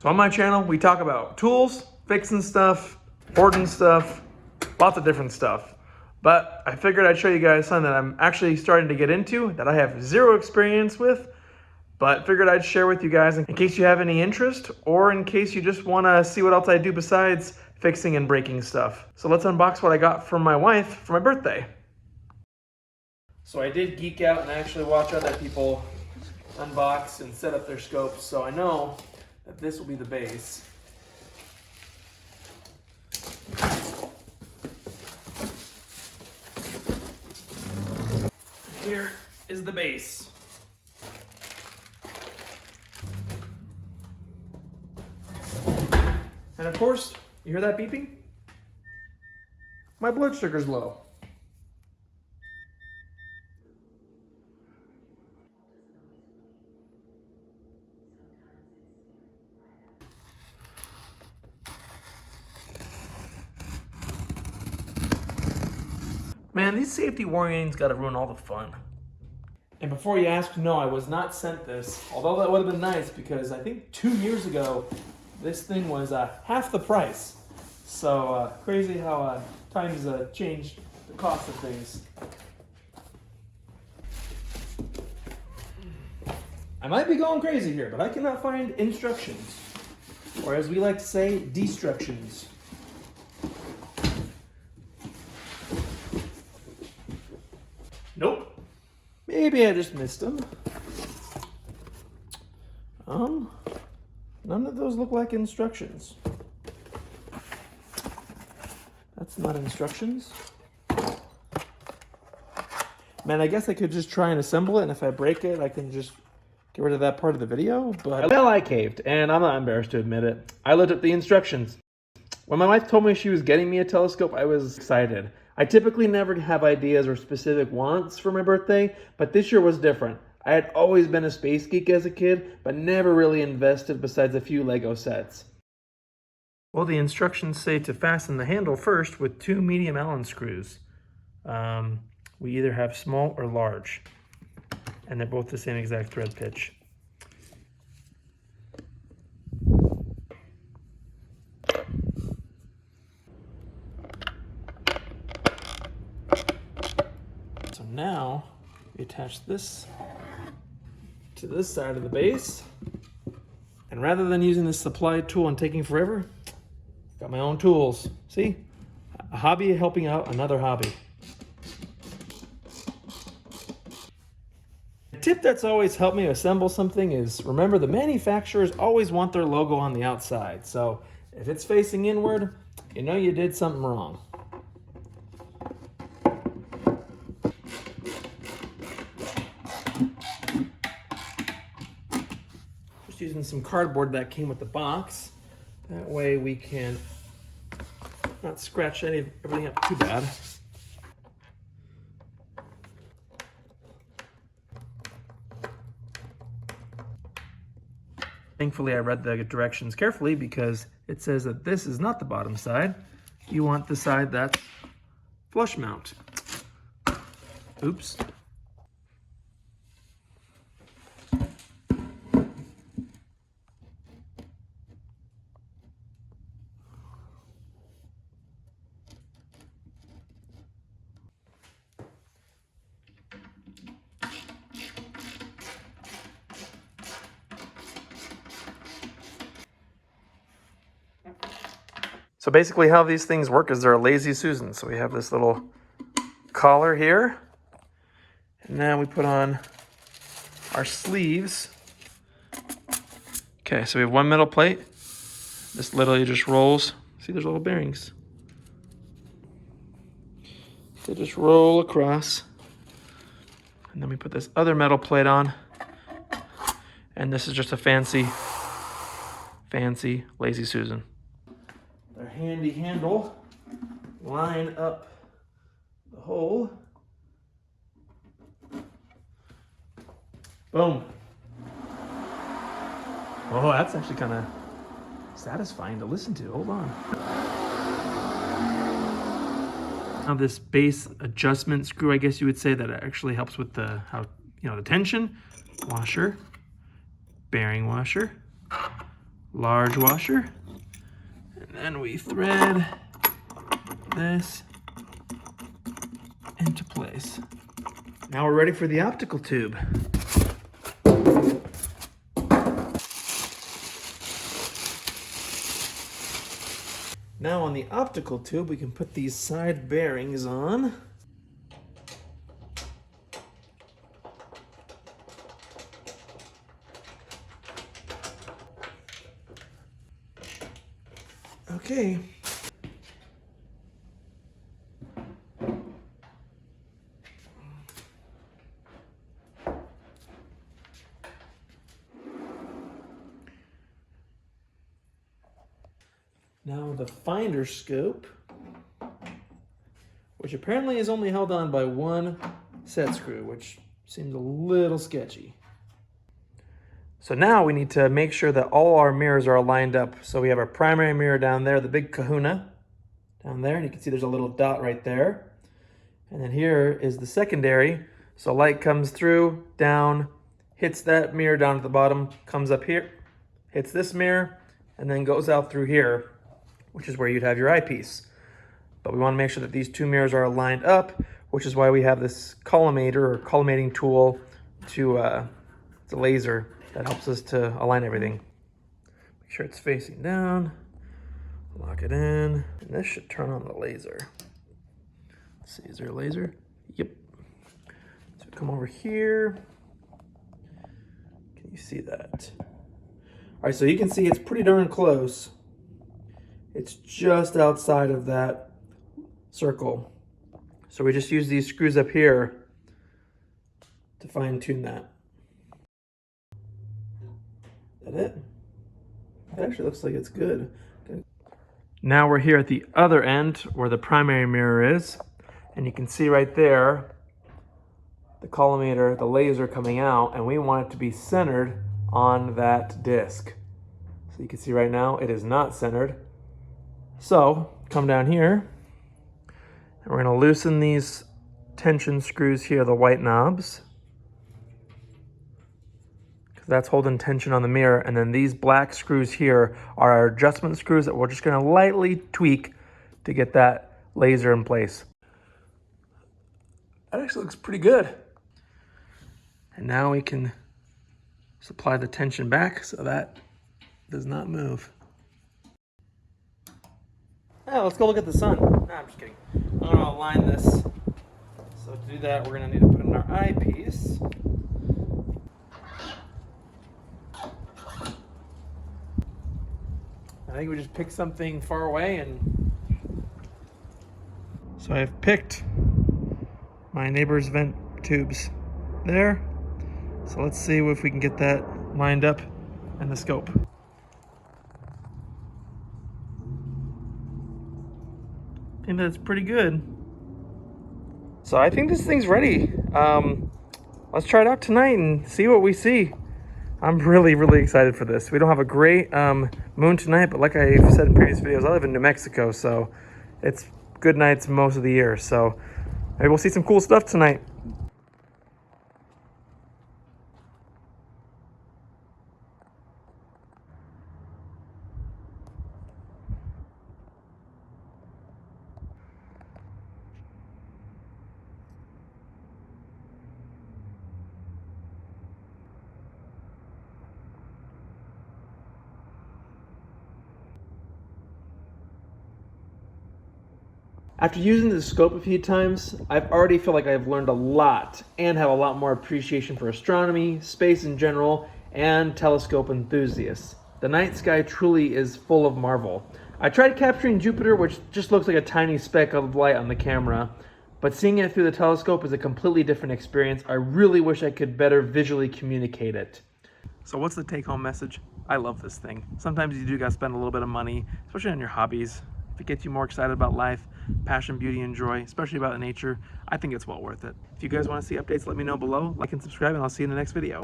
So on my channel, we talk about tools, fixing stuff, ordering stuff, lots of different stuff. But I figured I'd show you guys something that I'm actually starting to get into that I have zero experience with, but figured I'd share with you guys in case you have any interest or in case you just want to see what else I do besides fixing and breaking stuff. So let's unbox what I got from my wife for my birthday. So I did geek out and actually watch other people unbox and set up their scopes, so I know that this will be the base. Here is the base. And of course, you hear that beeping? My blood sugar's low. Man, these safety warnings gotta ruin all the fun. And before you ask, no, I was not sent this, although that would have been nice because I think 2 years ago, this thing was half the price. So crazy how times changed the cost of things. I might be going crazy here, but I cannot find instructions, or as we like to say, destructions. Nope. Maybe I just missed them. None of those look like instructions. That's not instructions. Man, I guess I could just try and assemble it, and if I break it, I can just get rid of that part of the video, but... Well, I caved, and I'm not embarrassed to admit it. I looked at the instructions. When my wife told me she was getting me a telescope, I was excited. I typically never have ideas or specific wants for my birthday, but this year was different. I had always been a space geek as a kid, but never really invested besides a few Lego sets. Well, the instructions say to fasten the handle first with 2 medium Allen screws. We either have small or large, and they're both the same exact thread pitch. So now we attach this to this side of the base, and rather than using this supply tool and taking forever, got my own tools. See? A hobby helping out another hobby. A tip that's always helped me assemble something is remember the manufacturers always want their logo on the outside. So if it's facing inward, you know you did something wrong. Just using some cardboard that came with the box. That way we can not scratch everything up too bad. Thankfully, I read the directions carefully because it says that this is not the bottom side. You want the side that's flush mount. Oops. So basically how these things work is they're a lazy Susan. So we have this little collar here. And now we put on our sleeves. Okay, so we have one metal plate. This literally just rolls. See, there's little bearings. They just roll across. And then we put this other metal plate on. And this is just a fancy lazy Susan. Their handy handle, line up the hole. Boom. Oh, that's actually kind of satisfying to listen to. Hold on. Now this base adjustment screw, I guess you would say, that actually helps with the the tension. Washer, bearing washer, large washer. And then we thread this into place. Now we're ready for the optical tube. Now on the optical tube, we can put these side bearings on. Okay. Now the finder scope, which apparently is only held on by one set screw, which seems a little sketchy. So now we need to make sure that all our mirrors are lined up. So we have our primary mirror down there, the big kahuna down there, and you can see there's a little dot right there. And then here is the secondary. So light comes through, down, hits that mirror down at the bottom, comes up here, hits this mirror, and then goes out through here, which is where you'd have your eyepiece. But we want to make sure that these two mirrors are lined up, which is why we have this collimator or collimating tool to it's a laser that helps us to align everything. Make sure it's facing down, lock it in, and this should turn on the laser. Let's see, is there a laser? Yep. So come over here. Can you see that? All right, so you can see it's pretty darn close. It's just outside of that circle. So we just use these screws up here to fine tune that. Is that it? It actually looks like it's good. Now we're here at the other end where the primary mirror is. And you can see right there, the collimator, the laser coming out, and we want it to be centered on that disc. So you can see right now, it is not centered. So come down here, and we're gonna loosen these tension screws here, the white knobs, because that's holding tension on the mirror. And then these black screws here are our adjustment screws that we're just gonna lightly tweak to get that laser in place. That actually looks pretty good. And now we can supply the tension back so that does not move. Oh, let's go look at the sun. No, I'm just kidding. I'm gonna align this. So to do that, we're gonna need to put in our eyepiece. I think we just pick something far away and... So I've picked my neighbor's vent tubes there. So let's see if we can get that lined up in the scope. I think that's pretty good. So I think this thing's ready. Let's try it out tonight and see what we see. I'm really, really excited for this. We don't have a great moon tonight, but like I've said in previous videos, I live in New Mexico, so it's good nights most of the year. So maybe we'll see some cool stuff tonight. After using the scope a few times, I've already feel like I've learned a lot and have a lot more appreciation for astronomy, space in general, and telescope enthusiasts. The night sky truly is full of marvel. I tried capturing Jupiter, which just looks like a tiny speck of light on the camera, but seeing it through the telescope is a completely different experience. I really wish I could better visually communicate it. So what's the take-home message? I love this thing. Sometimes you do gotta spend a little bit of money, especially on your hobbies. If it gets you more excited about life, passion, beauty, and joy, especially about nature, I think it's well worth it. If you guys want to see updates, let me know below. Like and subscribe, and I'll see you in the next video.